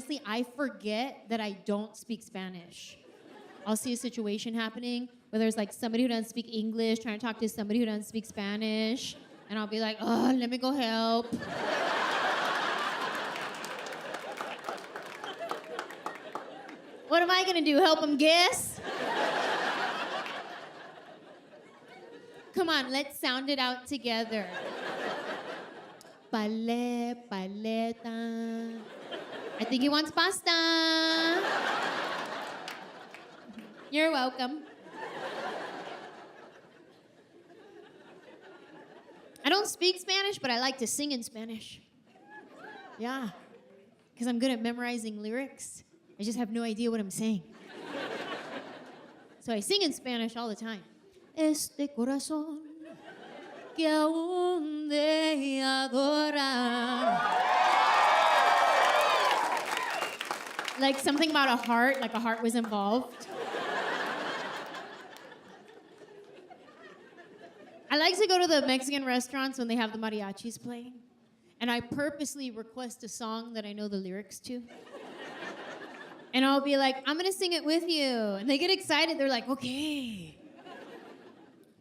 honestly, I forget that I don't speak Spanish. I'll see a situation happening where there's like somebody who doesn't speak English trying to talk to somebody who doesn't speak Spanish, and I'll be like, oh, let me go help. What am I gonna do, help them guess? Come on, let's sound it out together. Paleta. I think he wants pasta. You're welcome. I don't speak Spanish, but I like to sing in Spanish. Yeah, because I'm good at memorizing lyrics. I just have no idea what I'm saying. So I sing in Spanish all the time. Este corazón que aún te adora. Like something about a heart, like a heart was involved. I like to go to the Mexican restaurants when they have the mariachis playing, and I purposely request a song that I know the lyrics to. And I'll be like, I'm gonna sing it with you. And they get excited, they're like, okay.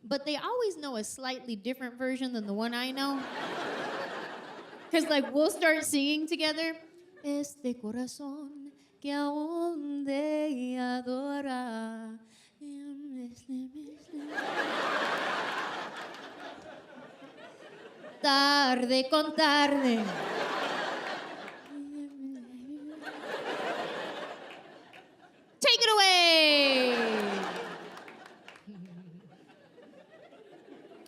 But they always know a slightly different version than the one I know. Because like, we'll start singing together. Este corazón que aún te adora. Tarde con tarde. Take it away.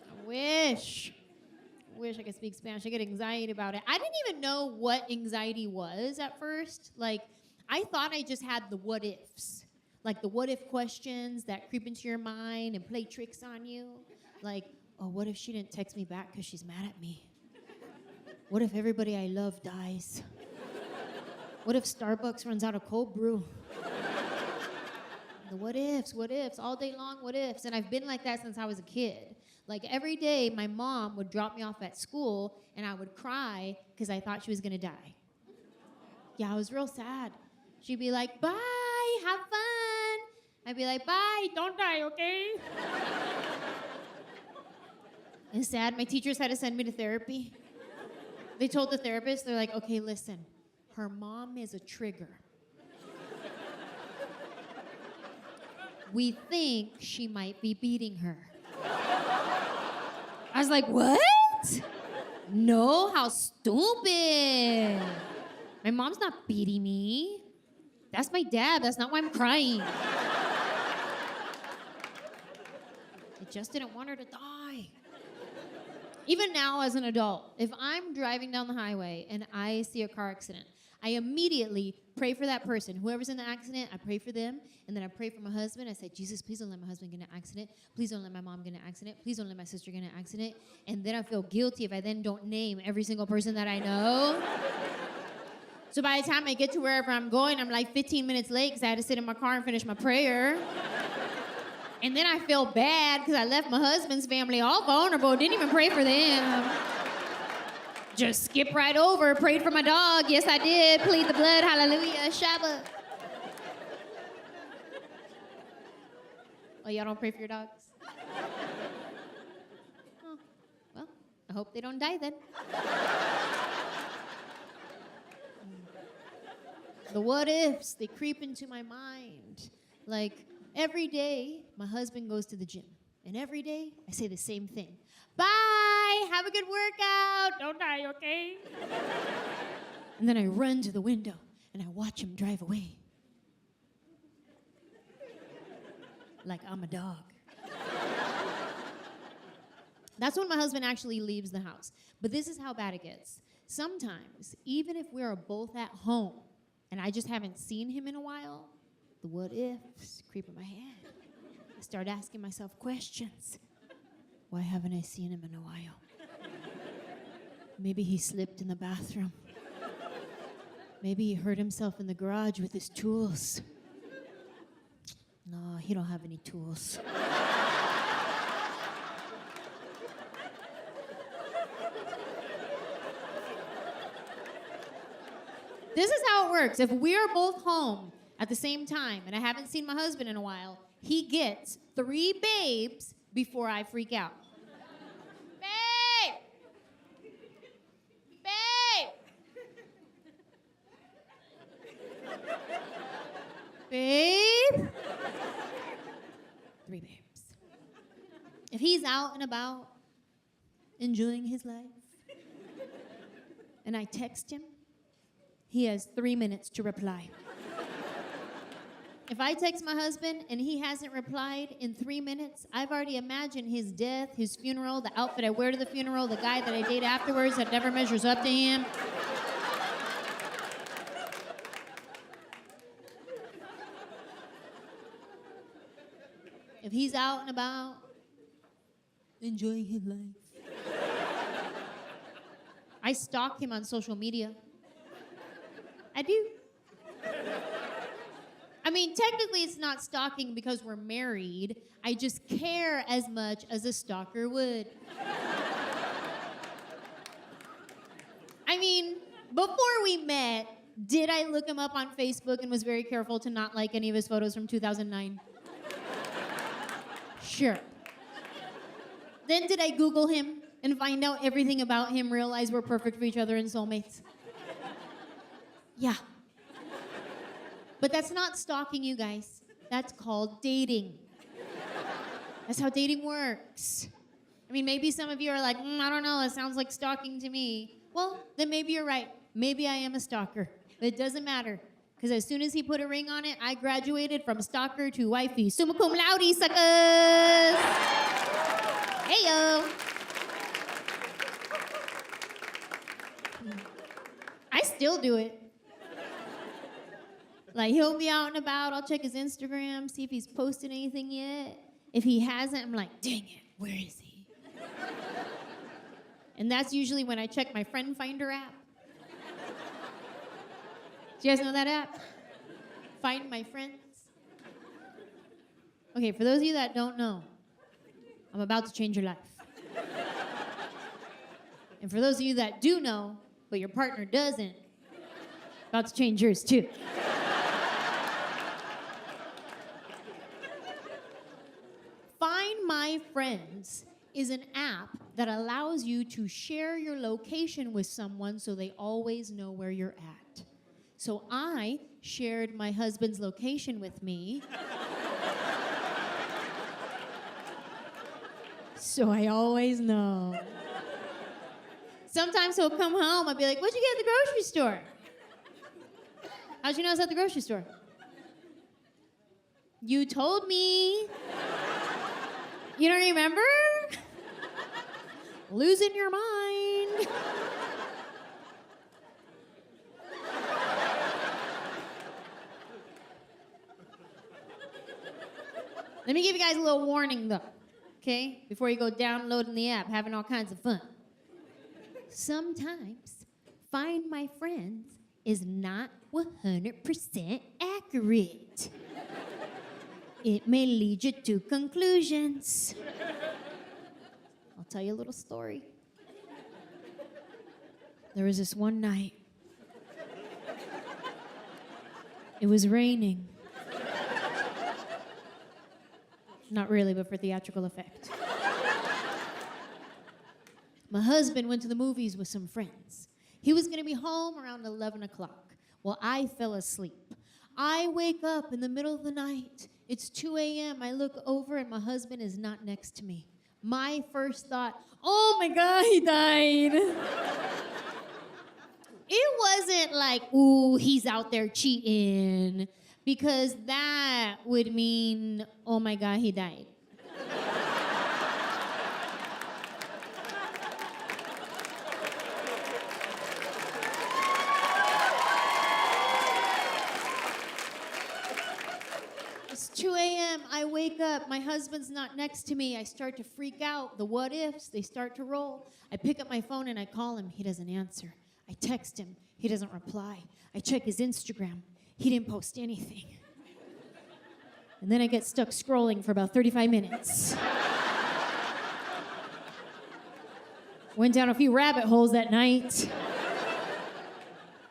I wish I could speak Spanish. I get anxiety about it. I didn't even know what anxiety was at first. Like, I thought I just had the what ifs. Like the what if questions that creep into your mind and play tricks on you. Like, oh, what if she didn't text me back because she's mad at me? What if everybody I love dies? What if Starbucks runs out of cold brew? The what ifs, all day long what ifs. And I've been like that since I was a kid. Like every day, my mom would drop me off at school and I would cry because I thought she was gonna die. Yeah, I was real sad. She'd be like, bye, have fun. I'd be like, bye, don't die, okay? And sad, my teachers had to send me to therapy. They told the therapist, they're like, okay, listen, her mom is a trigger. We think she might be beating her. I was like, what? No, how stupid. My mom's not beating me. That's my dad, that's not why I'm crying. I just didn't want her to die. Even now as an adult, if I'm driving down the highway and I see a car accident, I immediately pray for that person. Whoever's in the accident, I pray for them. And then I pray for my husband. I say, Jesus, please don't let my husband get in an accident. Please don't let my mom get in an accident. Please don't let my sister get in an accident. And then I feel guilty if I then don't name every single person that I know. So by the time I get to wherever I'm going, I'm like 15 minutes late because I had to sit in my car and finish my prayer. And then I feel bad because I left my husband's family all vulnerable, didn't even pray for them. Just skip right over, prayed for my dog. Yes, I did. Plead the blood, hallelujah, Shabbat. Oh, y'all don't pray for your dogs? Oh, well, I hope they don't die then. The what ifs, they creep into my mind. Like, every day, my husband goes to the gym. And every day, I say the same thing. Bye, have a good workout. Don't die, okay? And then I run to the window and I watch him drive away. Like I'm a dog. That's when my husband actually leaves the house. But this is how bad it gets. Sometimes, even if we are both at home and I just haven't seen him in a while, the what ifs creep in my head. I start asking myself questions. Why haven't I seen him in a while? Maybe he slipped in the bathroom. Maybe he hurt himself in the garage with his tools. No, he don't have any tools. This is how it works. If we're both home at the same time and I haven't seen my husband in a while, he gets 3 babes before I freak out. Babe! Babe! Babe? 3 babes. If he's out and about enjoying his life and I text him, he has 3 minutes to reply. If I text my husband and he hasn't replied in 3 minutes, I've already imagined his death, his funeral, the outfit I wear to the funeral, the guy that I date afterwards that never measures up to him. If he's out and about, enjoying his life, I stalk him on social media. I do. I mean, technically it's not stalking because we're married. I just care as much as a stalker would. I mean, before we met, did I look him up on Facebook and was very careful to not like any of his photos from 2009? Sure. Then did I Google him and find out everything about him, realize we're perfect for each other and soulmates? Yeah. But that's not stalking, you guys. That's called dating. That's how dating works. I mean, maybe some of you are like, I don't know, it sounds like stalking to me. Well, then maybe you're right. Maybe I am a stalker. But it doesn't matter. Because as soon as he put a ring on it, I graduated from stalker to wifey. Summa cum laude, suckers! Hey, yo! I still do it. Like, he'll be out and about. I'll check his Instagram, see if he's posted anything yet. If he hasn't, I'm like, dang it, where is he? And that's usually when I check my Friend Finder app. Do you guys know that app? Find My Friends. Okay, for those of you that don't know, I'm about to change your life. And for those of you that do know, but your partner doesn't, about to change yours too. Find My Friends is an app that allows you to share your location with someone so they always know where you're at. So I shared my husband's location with me. So I always know. Sometimes he'll come home, I'll be like, what'd you get at the grocery store? How'd you know I was at the grocery store? You told me. You don't remember? Losing your mind. Let me give you guys a little warning, though, okay? Before you go downloading the app, having all kinds of fun. Sometimes Find My Friends is not 100% accurate. It may lead you to conclusions. I'll tell you a little story. There was this one night. It was raining. Not really, but for theatrical effect. My husband went to the movies with some friends. He was gonna be home around 11 o'clock. Well, I fell asleep. I wake up in the middle of the night. It's 2 a.m. I look over and my husband is not next to me. My first thought, oh my God, he died. It wasn't like, ooh, he's out there cheating, because that would mean, oh my God, he died. It's 2 a.m. I wake up. My husband's not next to me. I start to freak out. The what ifs, they start to roll. I pick up my phone and I call him. He doesn't answer. I text him. He doesn't reply. I check his Instagram. He didn't post anything. And then I get stuck scrolling for about 35 minutes. Went down a few rabbit holes that night.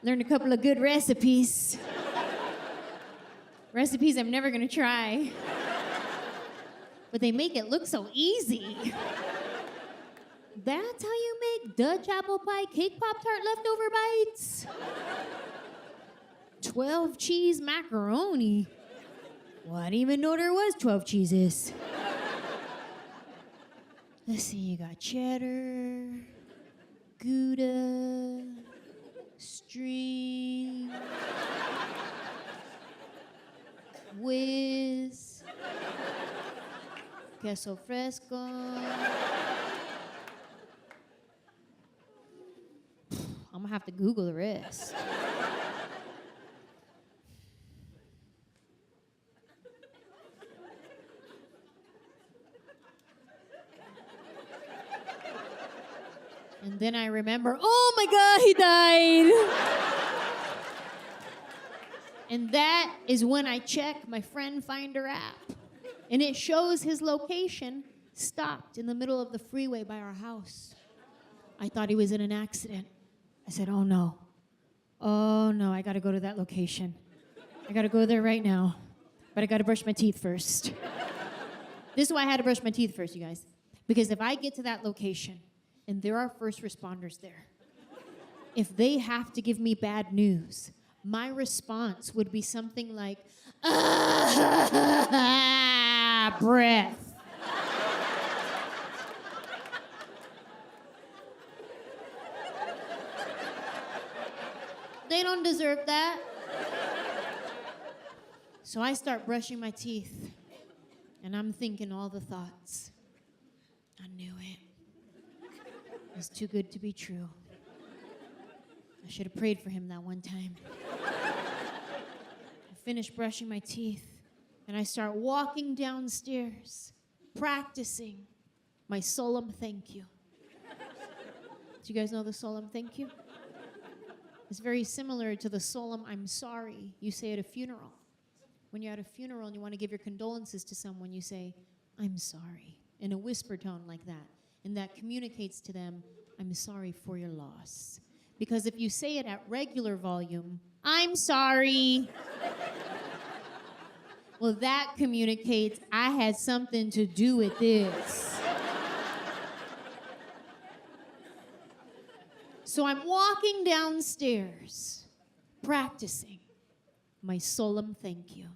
Learned a couple of good recipes. Recipes I'm never gonna try. But they make it look so easy. That's how you make Dutch apple pie cake Pop-Tart leftover bites? 12 cheese macaroni. Well, I didn't even know there was 12 cheeses. Let's see, you got cheddar, Gouda, string, whiz, queso fresco. I'm gonna have to Google the rest. And then I remember, oh my God, he died. And that is when I check my Friend Finder app. And it shows his location stopped in the middle of the freeway by our house. I thought he was in an accident. I said, oh no, I gotta go to that location. I gotta go there right now, but I gotta brush my teeth first. This is why I had to brush my teeth first, you guys. Because if I get to that location and there are first responders there, if they have to give me bad news, my response would be something like, breath. They don't deserve that. So I start brushing my teeth, and I'm thinking all the thoughts. I knew it. It was too good to be true. I should have prayed for him that one time. I finish brushing my teeth, and I start walking downstairs, practicing my solemn thank you. Do you guys know the solemn thank you? It's very similar to the solemn I'm sorry you say at a funeral. When you're at a funeral and you want to give your condolences to someone, you say, I'm sorry, in a whisper tone like that. And that communicates to them, I'm sorry for your loss. Because if you say it at regular volume, I'm sorry. Well, that communicates I had something to do with this. So I'm walking downstairs, practicing my solemn thank you.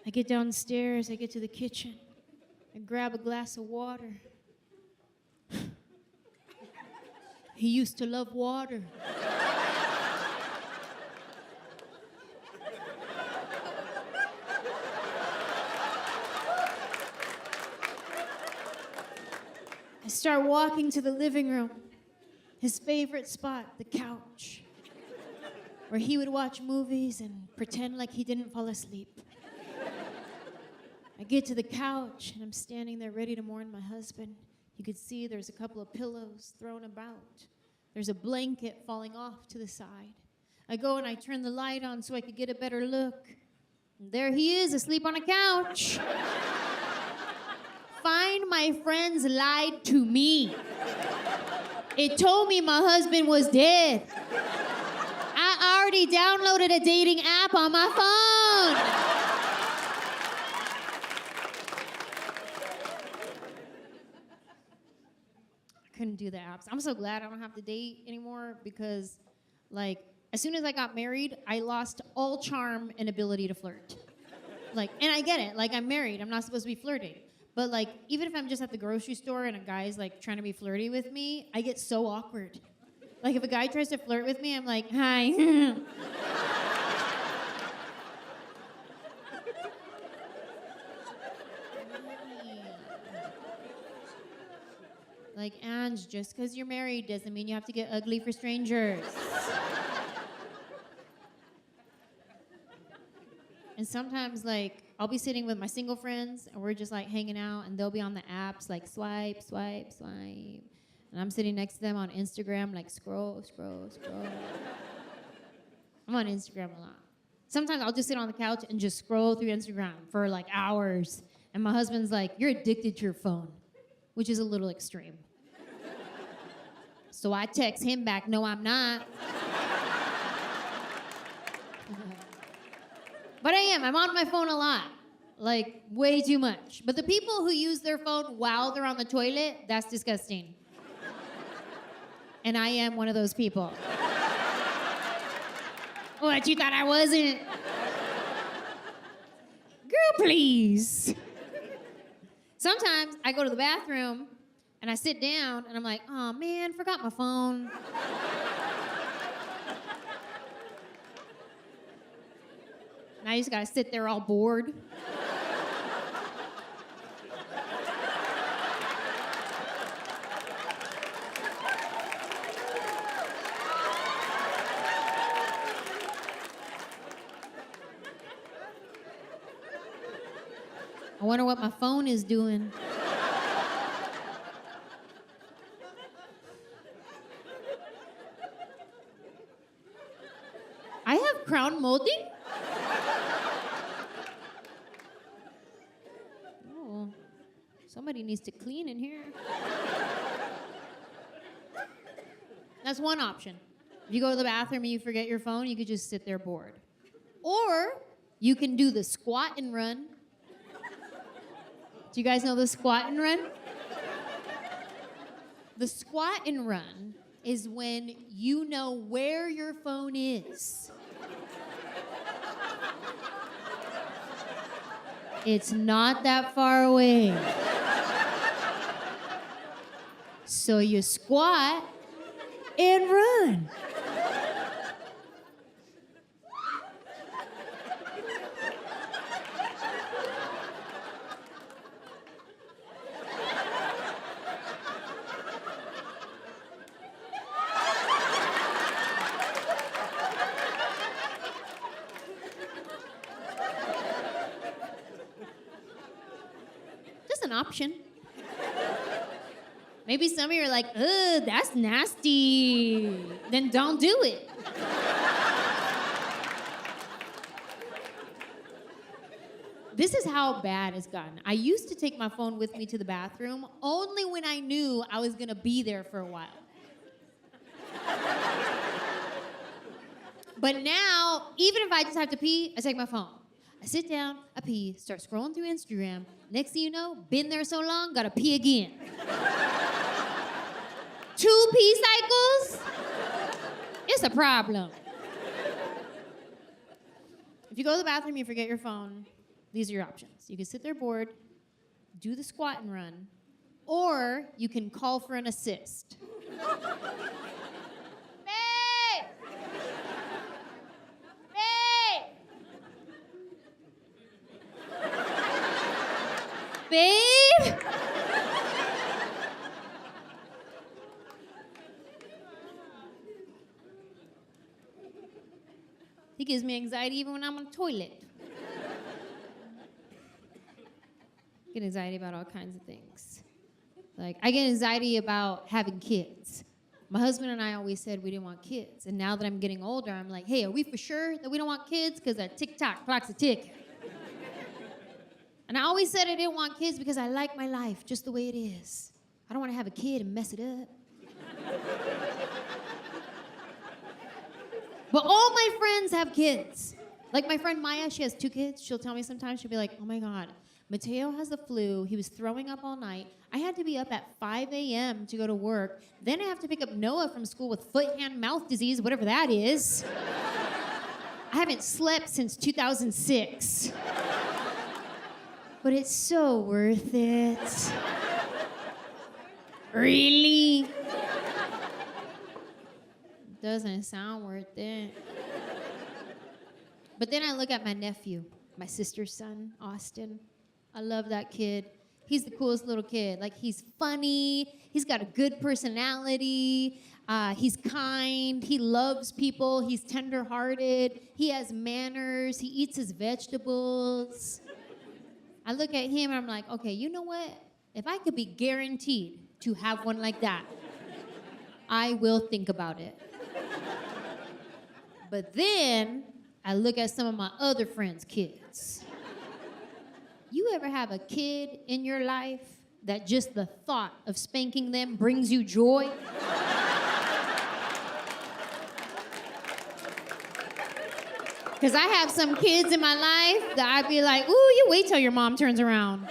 I get downstairs, I get to the kitchen, I grab a glass of water. He used to love water. I start walking to the living room, his favorite spot, the couch, where he would watch movies and pretend like he didn't fall asleep. I get to the couch, and I'm standing there ready to mourn my husband. You could see there's a couple of pillows thrown about. There's a blanket falling off to the side. I go and I turn the light on so I could get a better look. And there he is, asleep on a couch. Find my friends lied to me. It told me my husband was dead. I already downloaded a dating app on my phone. Couldn't do the apps. I'm so glad I don't have to date anymore because, like, as soon as I got married, I lost all charm and ability to flirt. Like, and I get it. Like, I'm married. I'm not supposed to be flirting. But, like, even if I'm just at the grocery store and a guy's, like, trying to be flirty with me, I get so awkward. Like, if a guy tries to flirt with me, I'm like, hi. Like, Ange, just because you're married doesn't mean you have to get ugly for strangers. And sometimes, like, I'll be sitting with my single friends, and we're just like hanging out, and they'll be on the apps like swipe, swipe, swipe. And I'm sitting next to them on Instagram, like scroll, scroll, scroll. I'm on Instagram a lot. Sometimes I'll just sit on the couch and just scroll through Instagram for like hours. And my husband's like, you're addicted to your phone, which is a little extreme. So I text him back, no, I'm not. But I am. I'm on my phone a lot. Like, way too much. But the people who use their phone while they're on the toilet, that's disgusting. And I am one of those people. What, you thought I wasn't? Girl, please. Sometimes I go to the bathroom and I sit down and I'm like, oh man, forgot my phone. Now you just gotta sit there all bored. I wonder what my phone is doing. I have crown molding? Oh, somebody needs to clean in here. That's one option. If you go to the bathroom and you forget your phone, you could just sit there bored. Or you can do the squat and run. Do you guys know the squat and run? The squat and run is when you know where your phone is. It's not that far away. So you squat and run. An option. Maybe some of you are like, ugh, that's nasty. Then don't do it. This is how bad it's gotten. I used to take my phone with me to the bathroom only when I knew I was gonna be there for a while. But now, even if I just have to pee, I take my phone. I sit down, I pee, start scrolling through Instagram. Next thing you know, been there so long, gotta pee again. 2 pee cycles? It's a problem. If you go to the bathroom, you forget your phone, these are your options. You can sit there bored, do the squat and run, or you can call for an assist. Babe? He gives me anxiety even when I'm on the toilet. I get anxiety about all kinds of things. Like, I get anxiety about having kids. My husband and I always said we didn't want kids. And now that I'm getting older, I'm like, hey, are we for sure that we don't want kids? Because that tick-tock clock's a tick. And I always said I didn't want kids because I like my life just the way it is. I don't want to have a kid and mess it up. But all my friends have kids. Like my friend Maya, she has 2 kids. She'll tell me sometimes, she'll be like, oh my God, Mateo has the flu. He was throwing up all night. I had to be up at 5 a.m. to go to work. Then I have to pick up Noah from school with foot, hand, mouth disease, whatever that is. I haven't slept since 2006. But it's so worth it. Really? Doesn't sound worth it. But then I look at my nephew, my sister's son, Austin. I love that kid. He's the coolest little kid. Like, he's funny. He's got a good personality. He's kind. He loves people. He's tender-hearted. He has manners. He eats his vegetables. I look at him and I'm like, okay, you know what? If I could be guaranteed to have one like that, I will think about it. But then I look at some of my other friends' kids. You ever have a kid in your life that just the thought of spanking them brings you joy? Because I have some kids in my life that I'd be like, ooh, you wait till your mom turns around.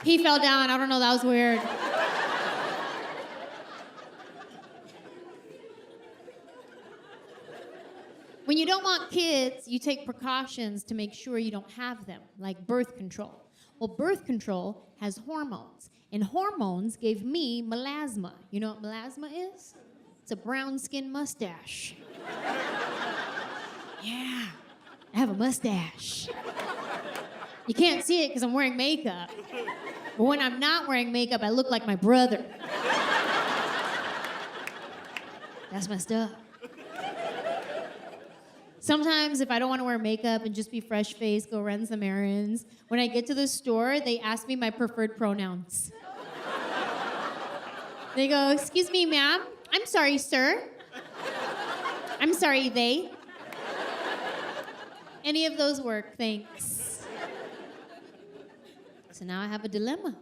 He fell down. I don't know, that was weird. When you don't want kids, you take precautions to make sure you don't have them, like birth control. Well, birth control has hormones, and hormones gave me melasma. You know what melasma is? It's a brown skin mustache. Yeah, I have a mustache. You can't see it because I'm wearing makeup. But when I'm not wearing makeup, I look like my brother. That's messed up. Sometimes if I don't want to wear makeup and just be fresh-faced, go run some errands, when I get to the store, they ask me my preferred pronouns. They go, excuse me, ma'am. I'm sorry, sir. I'm sorry, they. Any of those work, thanks. So now I have a dilemma.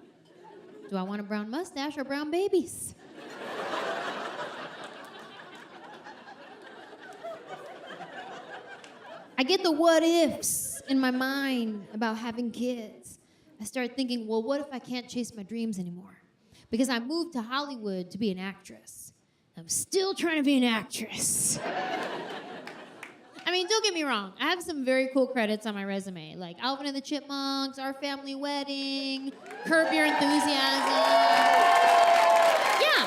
Do I want a brown mustache or brown babies? I get the what ifs in my mind about having kids. I start thinking, well, what if I can't chase my dreams anymore? Because I moved to Hollywood to be an actress. I'm still trying to be an actress. I mean, don't get me wrong. I have some very cool credits on my resume, like Alvin and the Chipmunks, Our Family Wedding, Curb Your Enthusiasm. Yeah.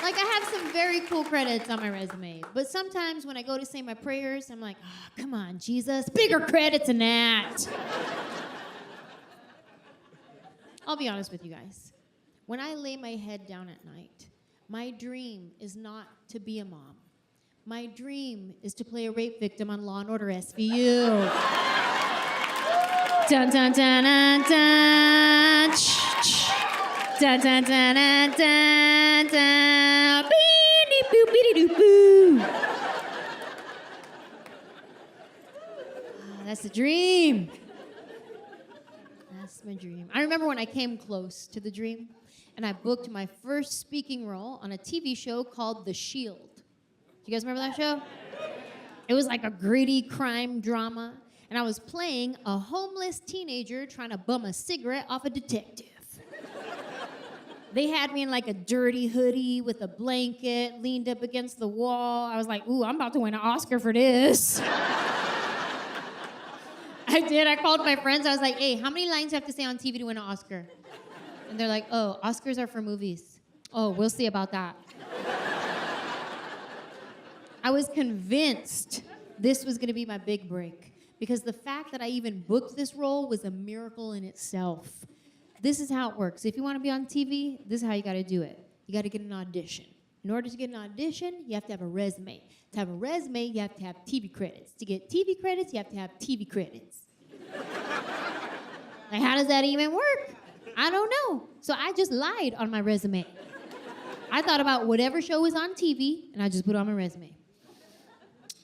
Like, I have some very cool credits on my resume. But sometimes when I go to say my prayers, I'm like, oh, come on, Jesus, bigger credits than that. I'll be honest with you guys. When I lay my head down at night, my dream is not to be a mom. My dream is to play a rape victim on Law & Order SVU. Dun dun dun dun dun. Dun dun dun dun dun dun. Beep boop beep doop boo. That's the dream. That's my dream. I remember when I came close to the dream, and I booked my first speaking role on a TV show called The Shield. Do you guys remember that show? It was like a gritty crime drama, and I was playing a homeless teenager trying to bum a cigarette off a detective. They had me in like a dirty hoodie with a blanket, leaned up against the wall. I was like, ooh, I'm about to win an Oscar for this. I did. I called my friends. I was like, hey, how many lines do you have to say on TV to win an Oscar? And they're like, oh, Oscars are for movies. Oh, we'll see about that. I was convinced this was going to be my big break because the fact that I even booked this role was a miracle in itself. This is how it works. If you want to be on TV, this is how you got to do it. You got to get an audition. In order to get an audition, you have to have a resume. To have a resume, you have to have TV credits. To get TV credits, you have to have TV credits. Like, how does that even work? I don't know. So I just lied on my resume. I thought about whatever show was on TV, and I just put it on my resume.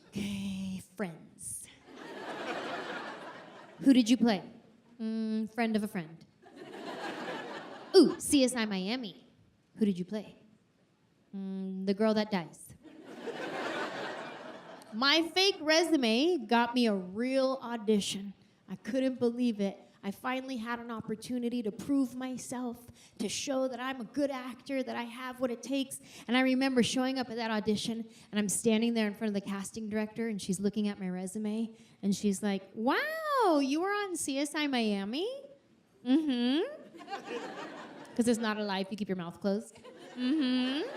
Okay, Friends. Who did you play? Friend of a friend. Ooh, CSI Miami. Who did you play? The girl that dies. My fake resume got me a real audition. I couldn't believe it. I finally had an opportunity to prove myself, to show that I'm a good actor, that I have what it takes. And I remember showing up at that audition, and I'm standing there in front of the casting director, and she's looking at my resume, and she's like, wow, you were on CSI Miami? Mm-hmm. Because it's not a lie if you keep your mouth closed. Mm-hmm.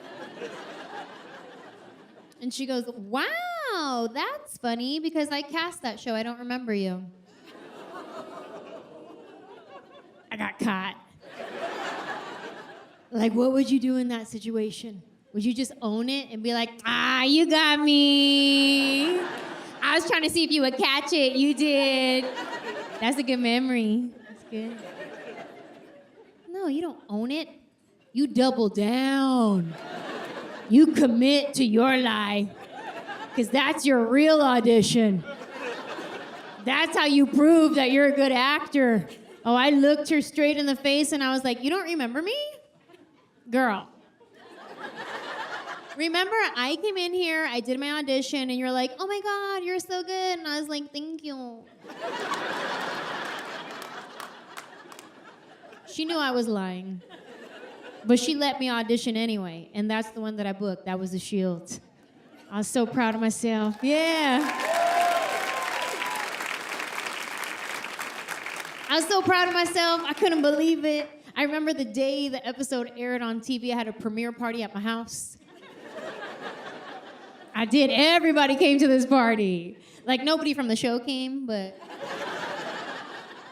And she goes, wow, that's funny, because I cast that show. I don't remember you. I got caught. Like, what would you do in that situation? Would you just own it and be like, you got me. I was trying to see if you would catch it. You did. That's a good memory. That's good. No, you don't own it. You double down. You commit to your lie. Because that's your real audition. That's how you prove that you're a good actor. Oh, I looked her straight in the face and I was like, you don't remember me? Girl. Remember, I came in here, I did my audition, and you're like, oh my God, you're so good. And I was like, thank you. She knew I was lying. But she let me audition anyway, and that's the one that I booked. That was The Shield. I was so proud of myself. Yeah. I was so proud of myself. I couldn't believe it. I remember the day the episode aired on TV, I had a premiere party at my house. I did. Everybody came to this party. Like, nobody from the show came, but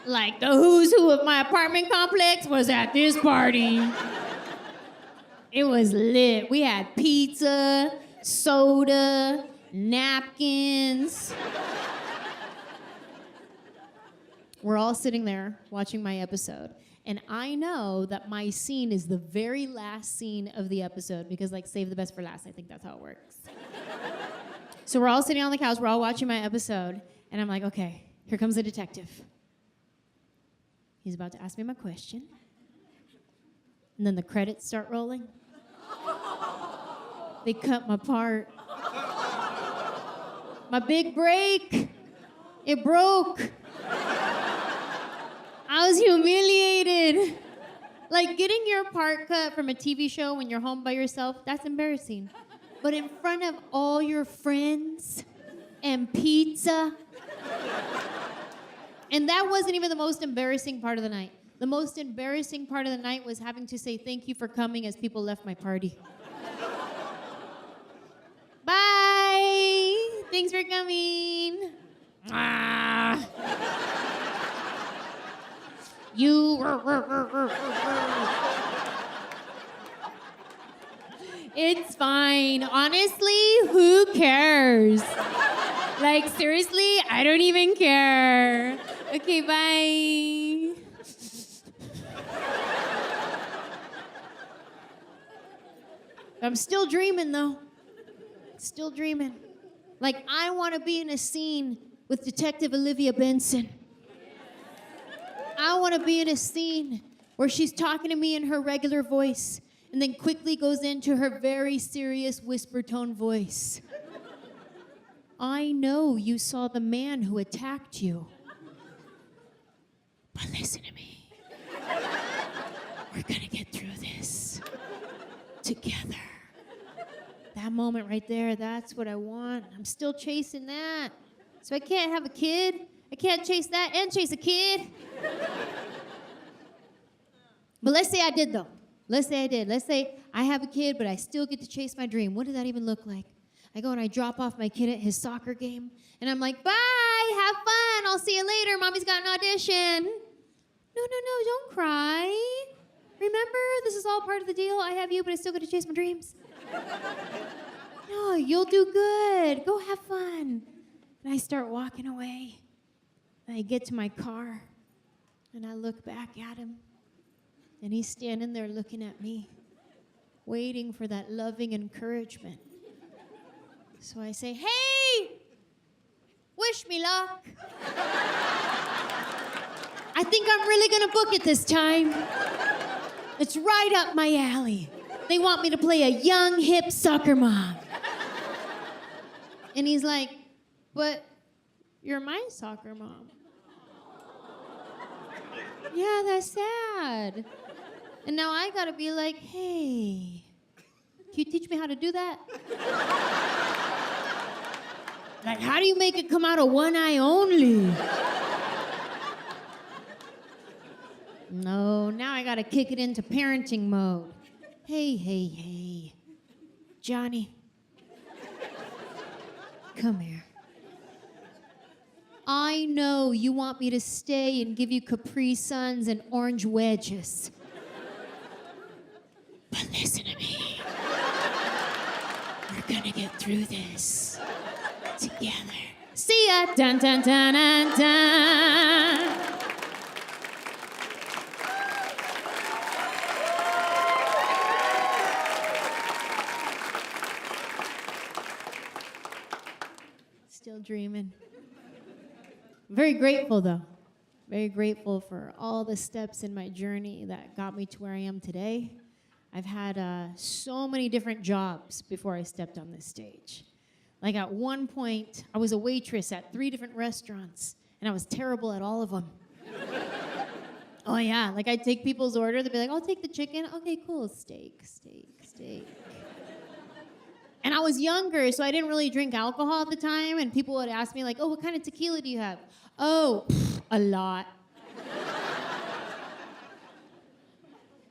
like the who's who of my apartment complex was at this party. It was lit. We had pizza, soda, napkins. We're all sitting there watching my episode. And I know that my scene is the very last scene of the episode because, like, save the best for last. I think that's how it works. So we're all sitting on the couch. We're all watching my episode. And I'm like, okay, here comes the detective. He's about to ask me my question. And then the credits start rolling. They cut my part. My big break. It broke. I was humiliated. Like, getting your part cut from a TV show when you're home by yourself, that's embarrassing. But in front of all your friends and pizza. And that wasn't even the most embarrassing part of the night. The most embarrassing part of the night was having to say thank you for coming as people left my party. Bye. Thanks for coming. You. It's fine. Honestly, who cares? Like, seriously, I don't even care. Okay, bye. I'm still dreaming, though. Still dreaming. Like, I want to be in a scene with Detective Olivia Benson. I want to be in a scene where she's talking to me in her regular voice and then quickly goes into her very serious whisper tone voice. I know you saw the man who attacked you. But listen to me. We're going to get through this together. That moment right there, that's what I want. I'm still chasing that. So I can't have a kid. I can't chase that and chase a kid. But let's say I did, though. Let's say I did. Let's say I have a kid, but I still get to chase my dream. What does that even look like? I go and I drop off my kid at his soccer game, and I'm like, bye, have fun. I'll see you later. Mommy's got an audition. No, don't cry. Remember, this is all part of the deal. I have you, but I still get to chase my dreams. No, you'll do good. Go have fun. And I start walking away. And I get to my car, and I look back at him. And he's standing there looking at me, waiting for that loving encouragement. So I say, hey, wish me luck. I think I'm really gonna book it this time. It's right up my alley. They want me to play a young, hip soccer mom. And he's like, but you're my soccer mom. Yeah, that's sad. And now I gotta be like, hey, can you teach me how to do that? Like, how do you make it come out of one eye only? No, now I gotta kick it into parenting mode. Hey, Johnny, come here. I know you want me to stay and give you Capri Suns and orange wedges. gonna get through this together. See ya. Dun, dun, dun, dun, dun. Still dreaming. Very grateful, though. Very grateful for all the steps in my journey that got me to where I am today. I've had so many different jobs before I stepped on this stage. Like at one point, I was a waitress at 3 different restaurants, and I was terrible at all of them. Oh yeah, like I'd take people's order, they'd be like, I'll take the chicken. Okay, cool, steak. And I was younger, so I didn't really drink alcohol at the time, and people would ask me like, oh, what kind of tequila do you have? Oh, a lot.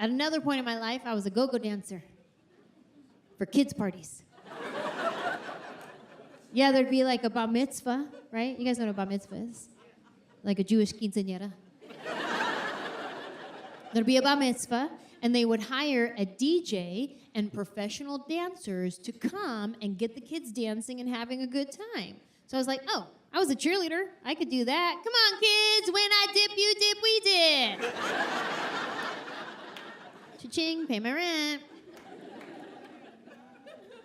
At another point in my life, I was a go-go dancer for kids' parties. Yeah, there'd be like a bar mitzvah, right? You guys know what a bar mitzvah is? Like a Jewish quinceañera. There'd be a bar mitzvah, and they would hire a DJ and professional dancers to come and get the kids dancing and having a good time. So I was like, oh, I was a cheerleader. I could do that. Come on, kids. When I dip, you dip, we dip. Cha-ching, pay my rent.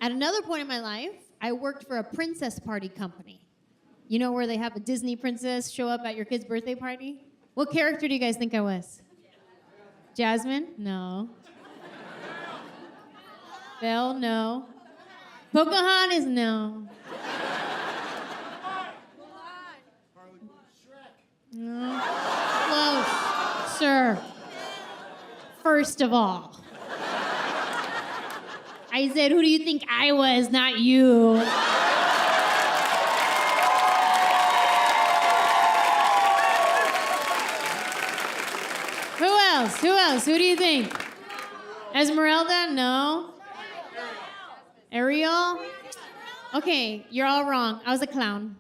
At another point in my life, I worked for a princess party company. You know where they have a Disney princess show up at your kid's birthday party? What character do you guys think I was? Jasmine? No. Belle? No. Pocahontas? No. No. Close, sir. First of all, I said, who do you think I was, not you? Who else? Who do you think? Esmeralda? No. Ariel? Okay, you're all wrong. I was a clown.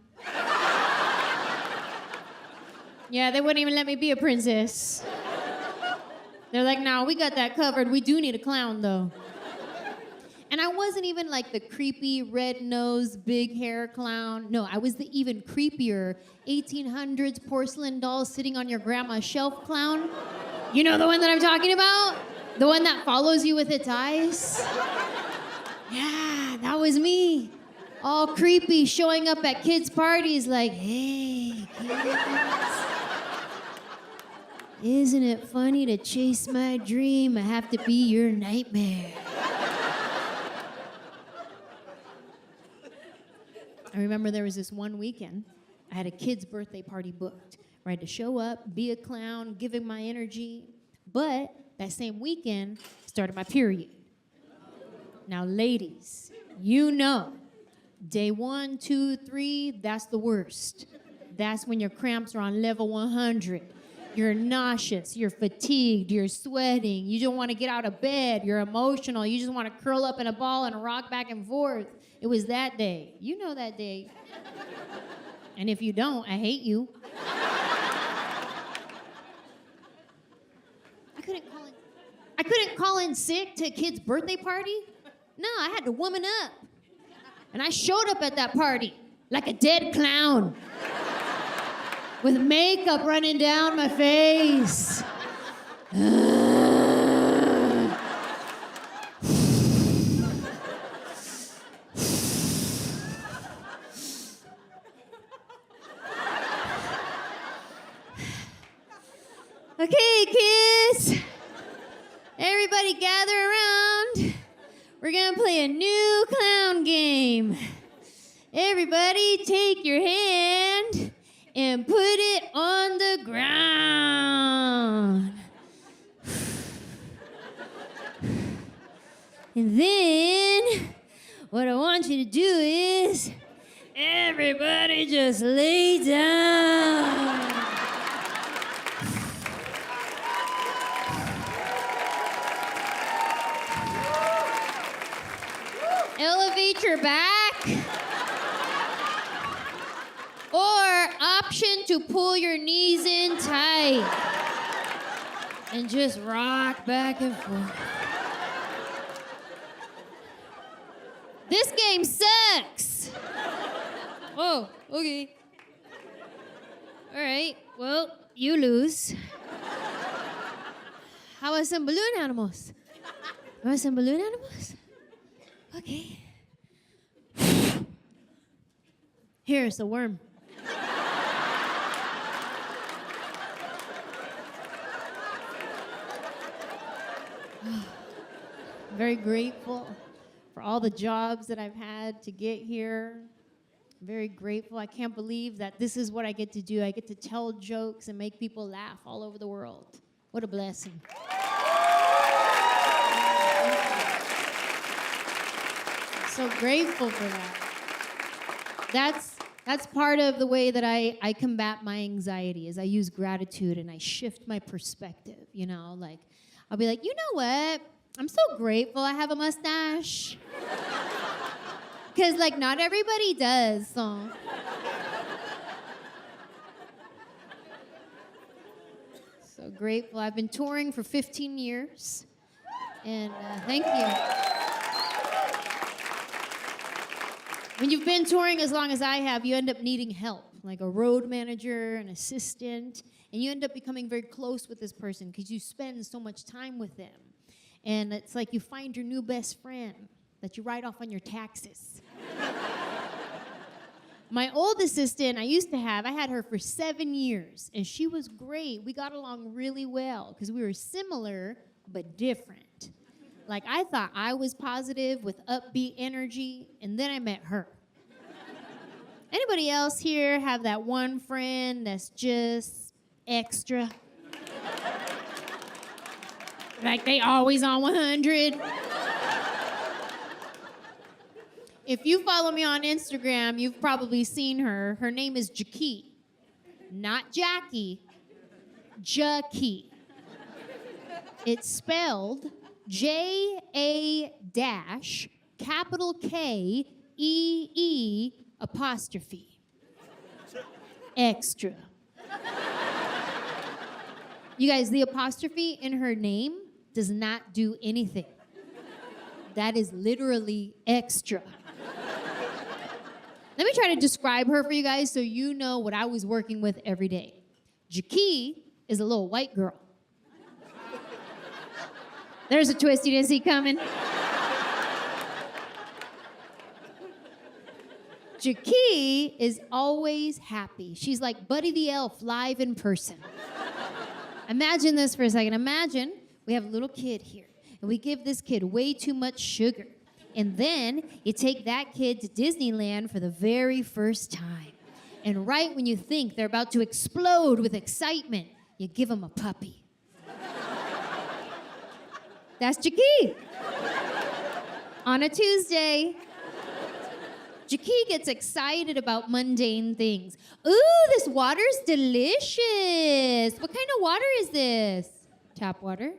Yeah, they wouldn't even let me be a princess. They're like, no, we got that covered. We do need a clown, though. And I wasn't even like the creepy, red-nosed, big hair clown. No, I was the even creepier 1800s porcelain doll sitting on your grandma's shelf clown. You know the one that I'm talking about? The one that follows you with its eyes? Yeah, that was me. All creepy, showing up at kids' parties like, hey, kids. Isn't it funny to chase my dream? I have to be your nightmare. I remember there was this one weekend, I had a kid's birthday party booked. I had to show up, be a clown, give him my energy. But that same weekend, started my period. Now, ladies, you know, day 1, 2, 3, that's the worst. That's when your cramps are on level 100. You're nauseous, you're fatigued, you're sweating, you don't want to get out of bed, you're emotional, you just want to curl up in a ball and rock back and forth. It was that day. You know that day. And if you don't, I hate you. I couldn't call in sick to a kid's birthday party. No, I had to woman up. And I showed up at that party like a dead clown with makeup running down my face. Okay, kids. Everybody gather around. We're gonna play a new clown game. Everybody take your hand and put it on the ground. And then what I want you to do is everybody just lay down. Elevate your back. Or option to pull your knees in tight. And just rock back and forth. This game sucks. Oh, okay. All right, well, you lose. How about some balloon animals? Want some balloon animals? Okay. Here's a worm. I'm very grateful for all the jobs that I've had to get here. I'm very grateful. I can't believe that this is what I get to do. I get to tell jokes and make people laugh all over the world. What a blessing. So grateful for that. That's part of the way that I combat my anxiety is I use gratitude and I shift my perspective, you know, like I'll be like, you know what? I'm so grateful I have a mustache. Because, like, not everybody does, so. So grateful. I've been touring for 15 years, and thank you. When you've been touring as long as I have, you end up needing help, like a road manager, an assistant, and you end up becoming very close with this person because you spend so much time with them. And it's like you find your new best friend that you write off on your taxes. My old assistant I had her for 7 years, and she was great. We got along really well because we were similar but different. Like, I thought I was positive with upbeat energy, and then I met her. Anybody else here have that one friend that's just extra? Like they always on 100? If you follow me on Instagram, you've probably seen her. Her name is Jackie. Not Jackie, Jackie. It's spelled J-A-K-E-E'. Extra. You guys, the apostrophe in her name does not do anything. That is literally extra. Let me try to describe her for you guys so you know what I was working with every day. Jackie is a little white girl. There's a twist you didn't see coming. Jackie is always happy. She's like Buddy the Elf live in person. Imagine this for a second. Imagine we have a little kid here, and we give this kid way too much sugar. And then you take that kid to Disneyland for the very first time. And right when you think they're about to explode with excitement, you give them a puppy. That's Jackie. On a Tuesday, Jackie gets excited about mundane things. Ooh, this water's delicious. What kind of water is this? Tap water.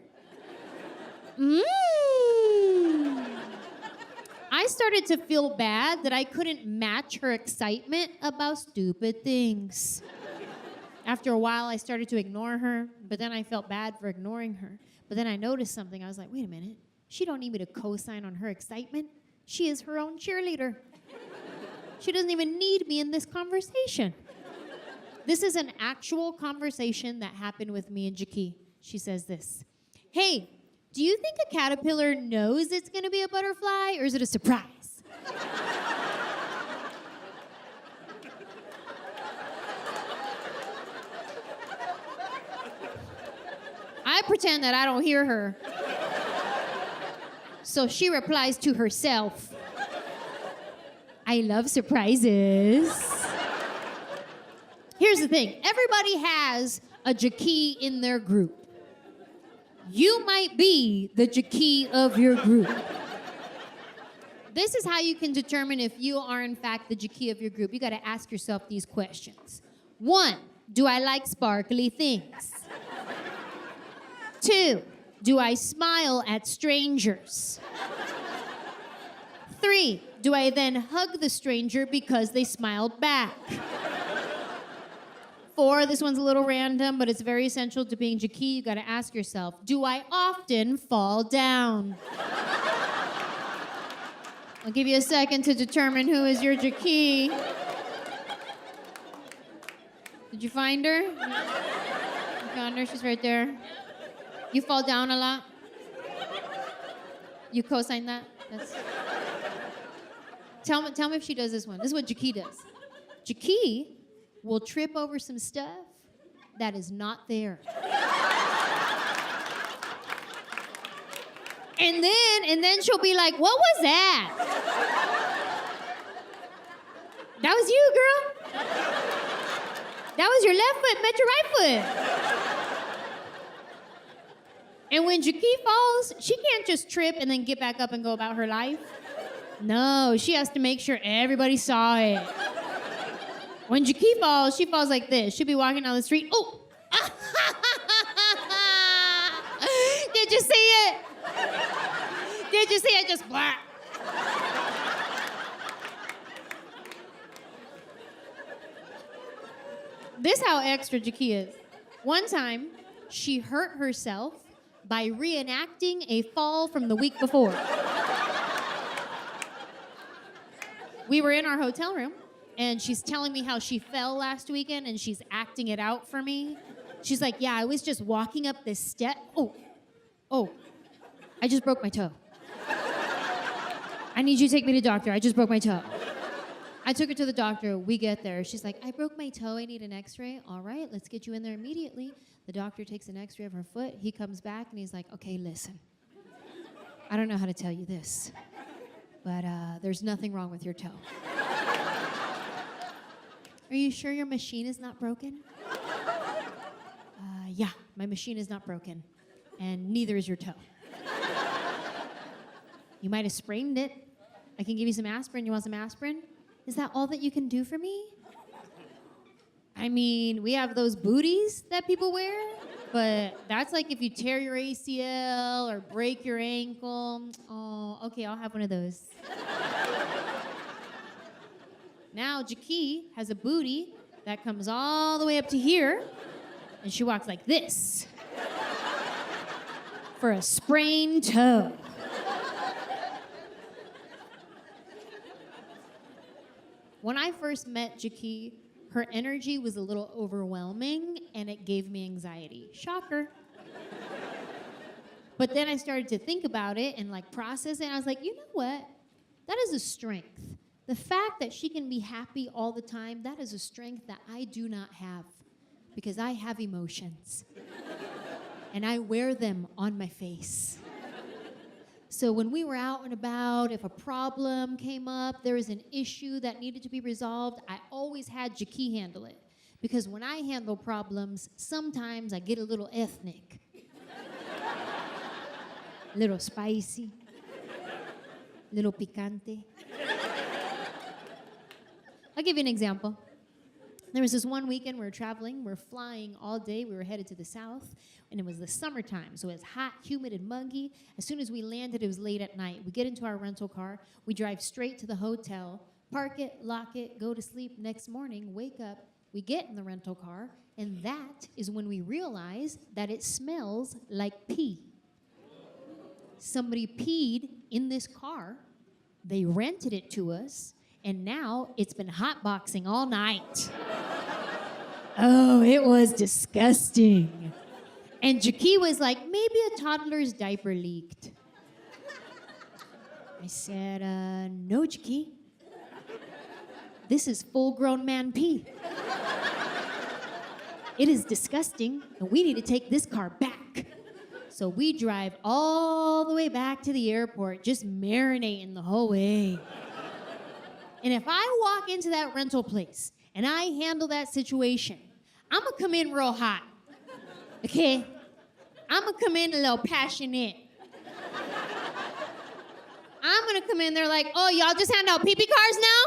I started to feel bad that I couldn't match her excitement about stupid things. After a while, I started to ignore her, but then I felt bad for ignoring her. But then I noticed something. I was like, wait a minute. She don't need me to co-sign on her excitement. She is her own cheerleader. She doesn't even need me in this conversation. This is an actual conversation that happened with me and Jackie. She says this. Hey, do you think a caterpillar knows it's going to be a butterfly, or is it a surprise? I pretend that I don't hear her. So she replies to herself. I love surprises. Here's the thing. Everybody has a Jackie in their group. You might be the Jackie of your group. This is how you can determine if you are, in fact, the Jackie of your group. You got to ask yourself these questions. 1, do I like sparkly things? 2, do I smile at strangers? 3, do I then hug the stranger because they smiled back? 4, this one's a little random, but it's very essential to being Jackie. You gotta ask yourself, do I often fall down? I'll give you a second to determine who is your Jackie. Did you find her? You found her? She's right there. You fall down a lot? You co-sign that? Tell me if she does this one. This is what Jackie does. Jackie will trip over some stuff that is not there. And then she'll be like, what was that? That was you, girl. That was your left foot, met your right foot. And when Jackie falls, she can't just trip and then get back up and go about her life. No, she has to make sure everybody saw it. When Jackie falls, she falls like this. She'll be walking down the street. Oh! Did you see it? Did you see it? Just black. This is how extra Jackie is. One time, she hurt herself by reenacting a fall from the week before. We were in our hotel room, and she's telling me how she fell last weekend, and she's acting it out for me. She's like, yeah, I was just walking up this step. Oh, I just broke my toe. I need you to take me to the doctor. I just broke my toe. I took her to the doctor. We get there. She's like, I broke my toe. I need an x-ray. All right, let's get you in there immediately. The doctor takes an x-ray of her foot. He comes back, and he's like, okay, listen. I don't know how to tell you this, but there's nothing wrong with your toe. Are you sure your machine is not broken? Yeah, my machine is not broken, and neither is your toe. You might have sprained it. I can give you some aspirin. You want some aspirin? Is that all that you can do for me? I mean, we have those booties that people wear, but that's like if you tear your ACL or break your ankle. Oh, okay, I'll have one of those. Now, Jackie has a booty that comes all the way up to here, and she walks like this for a sprained toe. When I first met Jackie, her energy was a little overwhelming, and it gave me anxiety. Shocker. But then I started to think about it and process it, and I was like, you know what? That is a strength. The fact that she can be happy all the time, that is a strength that I do not have, because I have emotions, and I wear them on my face. So when we were out and about, if a problem came up, there was an issue that needed to be resolved, I always had Jackie handle it. Because when I handle problems, sometimes I get a little ethnic. A little spicy. A little picante. I'll give you an example. There was this one weekend we were traveling. We were flying all day. We were headed to the south, and it was the summertime, so it was hot, humid, and muggy. As soon as we landed, it was late at night. We get into our rental car. We drive straight to the hotel, park it, lock it, go to sleep. Next morning, wake up. We get in the rental car, and that is when we realize that it smells like pee. Somebody peed in this car. They rented it to us. And now it's been hotboxing all night. Oh, it was disgusting. And Jackie was like, maybe a toddler's diaper leaked. I said, no, Jackie. This is full-grown man pee. It is disgusting, and we need to take this car back. So we drive all the way back to the airport, just marinating the whole way. And if I walk into that rental place and I handle that situation, I'm gonna come in real hot, okay? I'm gonna come in a little passionate. I'm gonna come in there like, oh, y'all just hand out pee-pee cars now?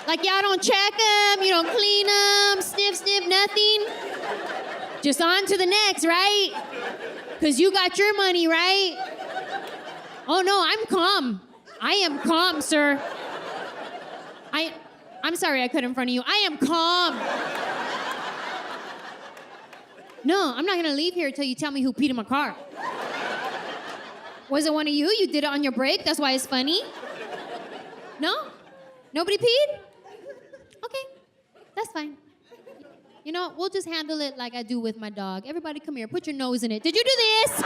Like y'all don't check them, you don't clean them, sniff, nothing? Just on to the next, right? Because you got your money, right? Oh no, I'm calm. I am calm, sir. I'm sorry I cut in front of you. I am calm. No, I'm not gonna leave here until you tell me who peed in my car. Was it one of you? You did it on your break? That's why it's funny? No? Nobody peed? Okay, that's fine. You know, we'll just handle it like I do with my dog. Everybody come here, put your nose in it. Did you do this?